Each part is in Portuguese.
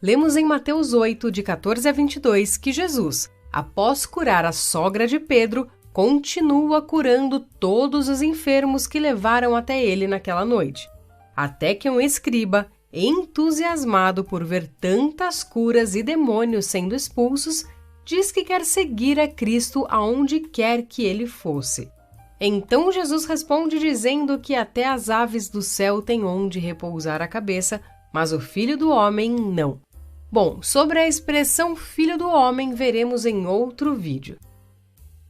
Lemos em Mateus 8, de 14 a 22, que Jesus, após curar a sogra de Pedro, continua curando todos os enfermos que levaram até ele naquela noite. Até que um escriba, entusiasmado por ver tantas curas e demônios sendo expulsos, diz que quer seguir a Cristo aonde quer que ele fosse. Então Jesus responde dizendo que até as aves do céu têm onde repousar a cabeça, mas o Filho do Homem não. Bom, sobre a expressão Filho do Homem veremos em outro vídeo.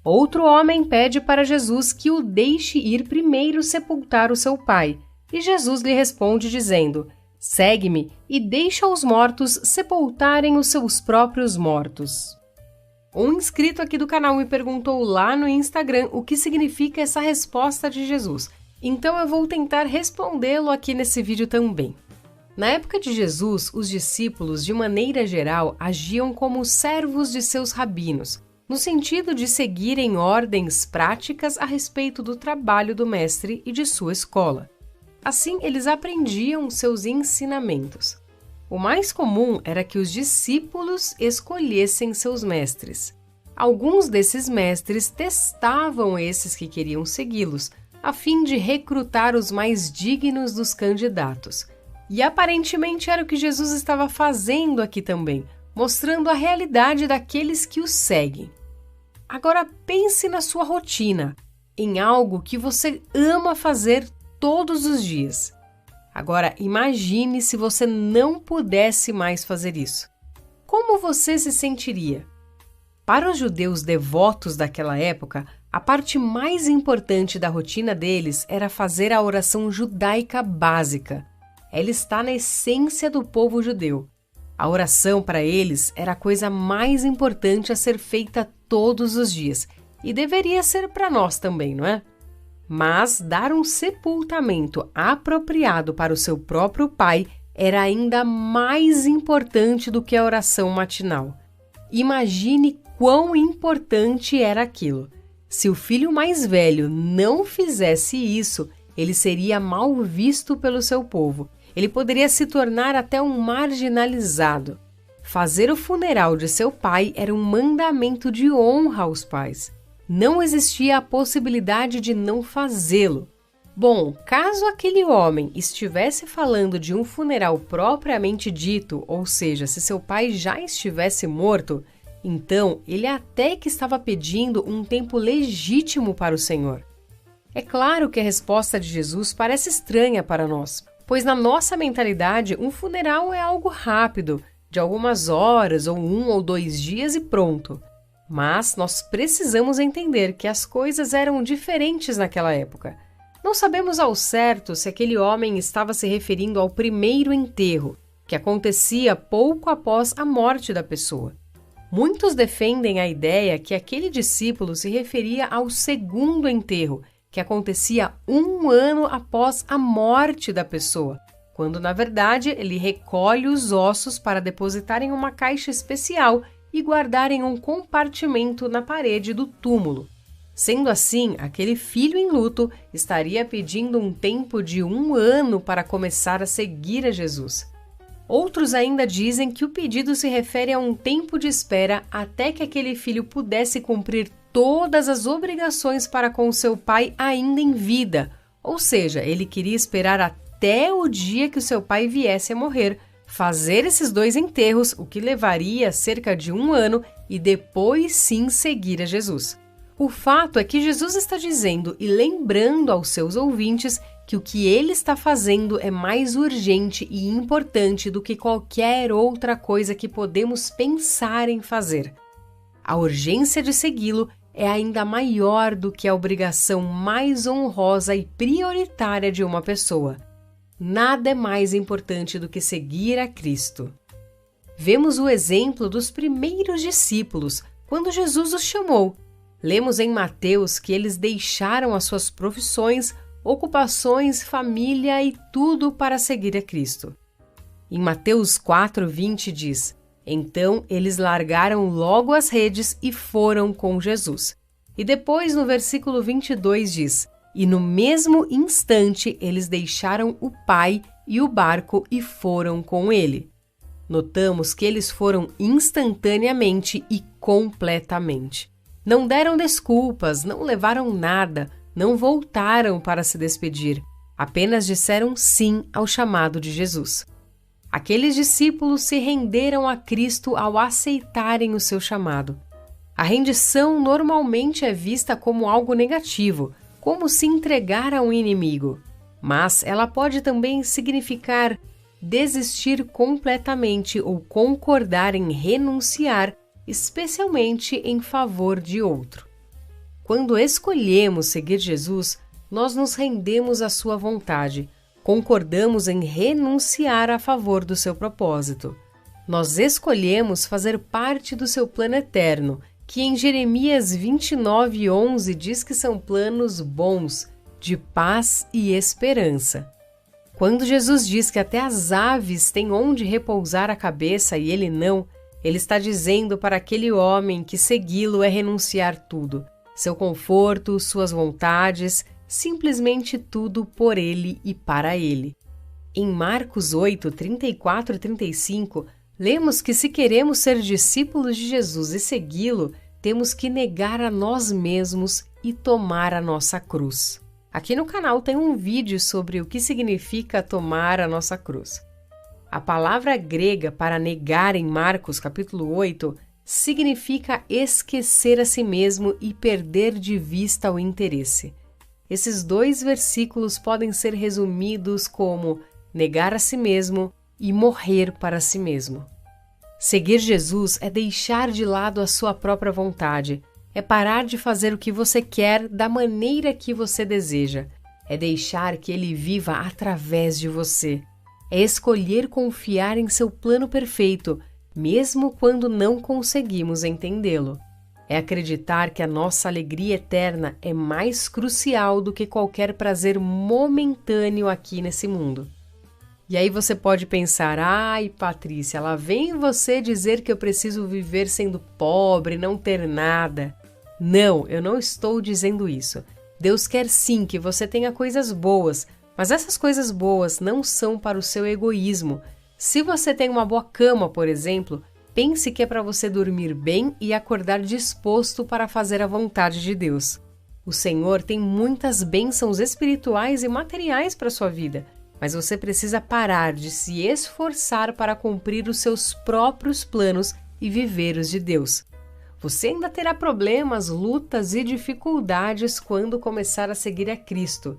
Outro homem pede para Jesus que o deixe ir primeiro sepultar o seu pai, e Jesus lhe responde dizendo: segue-me e deixa os mortos sepultarem os seus próprios mortos. Um inscrito aqui do canal me perguntou lá no Instagram o que significa essa resposta de Jesus, então eu vou tentar respondê-lo aqui nesse vídeo também. Na época de Jesus, os discípulos, de maneira geral, agiam como servos de seus rabinos, no sentido de seguirem ordens práticas a respeito do trabalho do mestre e de sua escola. Assim, eles aprendiam seus ensinamentos. O mais comum era que os discípulos escolhessem seus mestres. Alguns desses mestres testavam esses que queriam segui-los, a fim de recrutar os mais dignos dos candidatos. E aparentemente era o que Jesus estava fazendo aqui também, mostrando a realidade daqueles que o seguem. Agora pense na sua rotina, em algo que você ama fazer todos os dias. Agora imagine se você não pudesse mais fazer isso. Como você se sentiria? Para os judeus devotos daquela época, a parte mais importante da rotina deles era fazer a oração judaica básica. Ela está na essência do povo judeu. A oração para eles era a coisa mais importante a ser feita todos os dias, e deveria ser para nós também, não é? Mas dar um sepultamento apropriado para o seu próprio pai era ainda mais importante do que a oração matinal. Imagine quão importante era aquilo. Se o filho mais velho não fizesse isso, ele seria mal visto pelo seu povo. Ele poderia se tornar até um marginalizado. Fazer o funeral de seu pai era um mandamento de honra aos pais. Não existia a possibilidade de não fazê-lo. Bom, caso aquele homem estivesse falando de um funeral propriamente dito, ou seja, se seu pai já estivesse morto, então ele até que estava pedindo um tempo legítimo para o Senhor. É claro que a resposta de Jesus parece estranha para nós, pois na nossa mentalidade um funeral é algo rápido, de algumas horas ou 1 ou 2 dias e pronto. Mas nós precisamos entender que as coisas eram diferentes naquela época. Não sabemos ao certo se aquele homem estava se referindo ao primeiro enterro, que acontecia pouco após a morte da pessoa. Muitos defendem a ideia que aquele discípulo se referia ao segundo enterro, que acontecia 1 ano após a morte da pessoa, quando na verdade ele recolhe os ossos para depositar em uma caixa especial e guardar em um compartimento na parede do túmulo. Sendo assim, aquele filho em luto estaria pedindo um tempo de 1 ano para começar a seguir a Jesus. Outros ainda dizem que o pedido se refere a um tempo de espera até que aquele filho pudesse cumprir todas as obrigações para com seu pai ainda em vida, ou seja, ele queria esperar até o dia que o seu pai viesse a morrer, fazer esses 2 enterros, o que levaria cerca de 1 ano, e depois sim seguir a Jesus. O fato é que Jesus está dizendo e lembrando aos seus ouvintes que o que ele está fazendo é mais urgente e importante do que qualquer outra coisa que podemos pensar em fazer. A urgência de segui-lo é ainda maior do que a obrigação mais honrosa e prioritária de uma pessoa. Nada é mais importante do que seguir a Cristo. Vemos o exemplo dos primeiros discípulos, quando Jesus os chamou. Lemos em Mateus que eles deixaram as suas profissões, ocupações, família e tudo para seguir a Cristo. Em Mateus 4:20 diz: Então eles largaram logo as redes e foram com Jesus. E depois no versículo 22 diz: E no mesmo instante eles deixaram o pai e o barco e foram com ele. Notamos que eles foram instantaneamente e completamente. Não deram desculpas, não levaram nada, não voltaram para se despedir, apenas disseram sim ao chamado de Jesus. Aqueles discípulos se renderam a Cristo ao aceitarem o seu chamado. A rendição normalmente é vista como algo negativo, como se entregar a um inimigo, mas ela pode também significar desistir completamente ou concordar em renunciar, especialmente em favor de outro. Quando escolhemos seguir Jesus, nós nos rendemos à sua vontade, concordamos em renunciar a favor do seu propósito. Nós escolhemos fazer parte do seu plano eterno, que em Jeremias 29:11 diz que são planos bons, de paz e esperança. Quando Jesus diz que até as aves têm onde repousar a cabeça e ele não, ele está dizendo para aquele homem que segui-lo é renunciar tudo, seu conforto, suas vontades, simplesmente tudo por ele e para ele. Em Marcos 8, 34 e 35, lemos que se queremos ser discípulos de Jesus e segui-lo, temos que negar a nós mesmos e tomar a nossa cruz. Aqui no canal tem um vídeo sobre o que significa tomar a nossa cruz. A palavra grega para negar em Marcos capítulo 8 significa esquecer a si mesmo e perder de vista o interesse. Esses dois versículos podem ser resumidos como negar a si mesmo e morrer para si mesmo. Seguir Jesus é deixar de lado a sua própria vontade, é parar de fazer o que você quer da maneira que você deseja, é deixar que Ele viva através de você, é escolher confiar em seu plano perfeito, mesmo quando não conseguimos entendê-lo. É acreditar que a nossa alegria eterna é mais crucial do que qualquer prazer momentâneo aqui nesse mundo. E aí você pode pensar, ai Patrícia, lá vem você dizer que eu preciso viver sendo pobre, não ter nada. Não, eu não estou dizendo isso. Deus quer sim que você tenha coisas boas, mas essas coisas boas não são para o seu egoísmo. Se você tem uma boa cama, por exemplo, pense que é para você dormir bem e acordar disposto para fazer a vontade de Deus. O Senhor tem muitas bênçãos espirituais e materiais para a sua vida, mas você precisa parar de se esforçar para cumprir os seus próprios planos e viver os de Deus. Você ainda terá problemas, lutas e dificuldades quando começar a seguir a Cristo.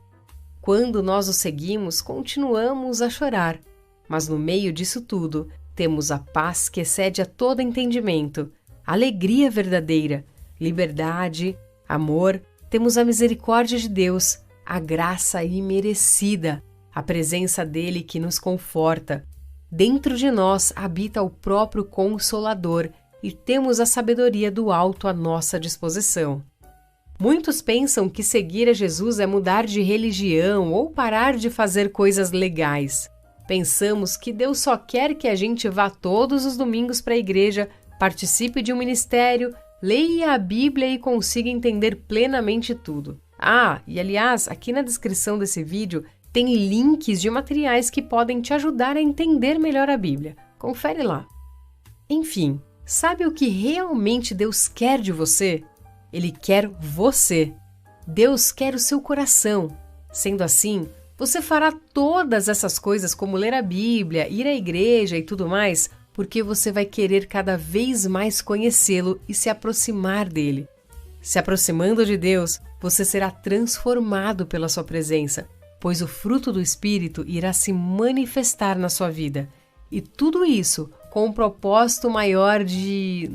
Quando nós o seguimos, continuamos a chorar, mas no meio disso tudo, temos a paz que excede a todo entendimento, alegria verdadeira, liberdade, amor, temos a misericórdia de Deus, a graça imerecida, a presença dele que nos conforta. Dentro de nós habita o próprio Consolador e temos a sabedoria do alto à nossa disposição. Muitos pensam que seguir a Jesus é mudar de religião ou parar de fazer coisas legais. Pensamos que Deus só quer que a gente vá todos os domingos para a igreja, participe de um ministério, leia a Bíblia e consiga entender plenamente tudo. Ah, e aliás, aqui na descrição desse vídeo tem links de materiais que podem te ajudar a entender melhor a Bíblia. Confere lá. Enfim, sabe o que realmente Deus quer de você? Ele quer você. Deus quer o seu coração. Sendo assim, você fará todas essas coisas como ler a Bíblia, ir à igreja e tudo mais, porque você vai querer cada vez mais conhecê-lo e se aproximar dele. Se aproximando de Deus, você será transformado pela sua presença, pois o fruto do Espírito irá se manifestar na sua vida. E tudo isso com um propósito maior de...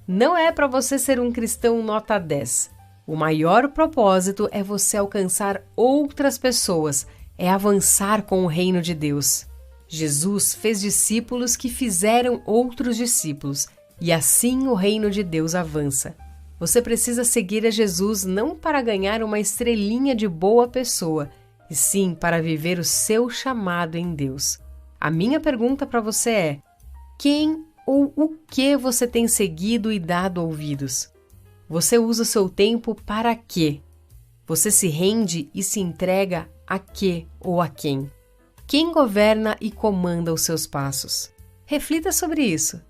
Não é para você ser um cristão nota 10. O maior propósito é você alcançar outras pessoas, é avançar com o reino de Deus. Jesus fez discípulos que fizeram outros discípulos, e assim o reino de Deus avança. Você precisa seguir a Jesus não para ganhar uma estrelinha de boa pessoa, e sim para viver o seu chamado em Deus. A minha pergunta para você é: quem ou o que você tem seguido e dado ouvidos? Você usa o seu tempo para quê? Você se rende e se entrega a quê ou a quem? Quem governa e comanda os seus passos? Reflita sobre isso.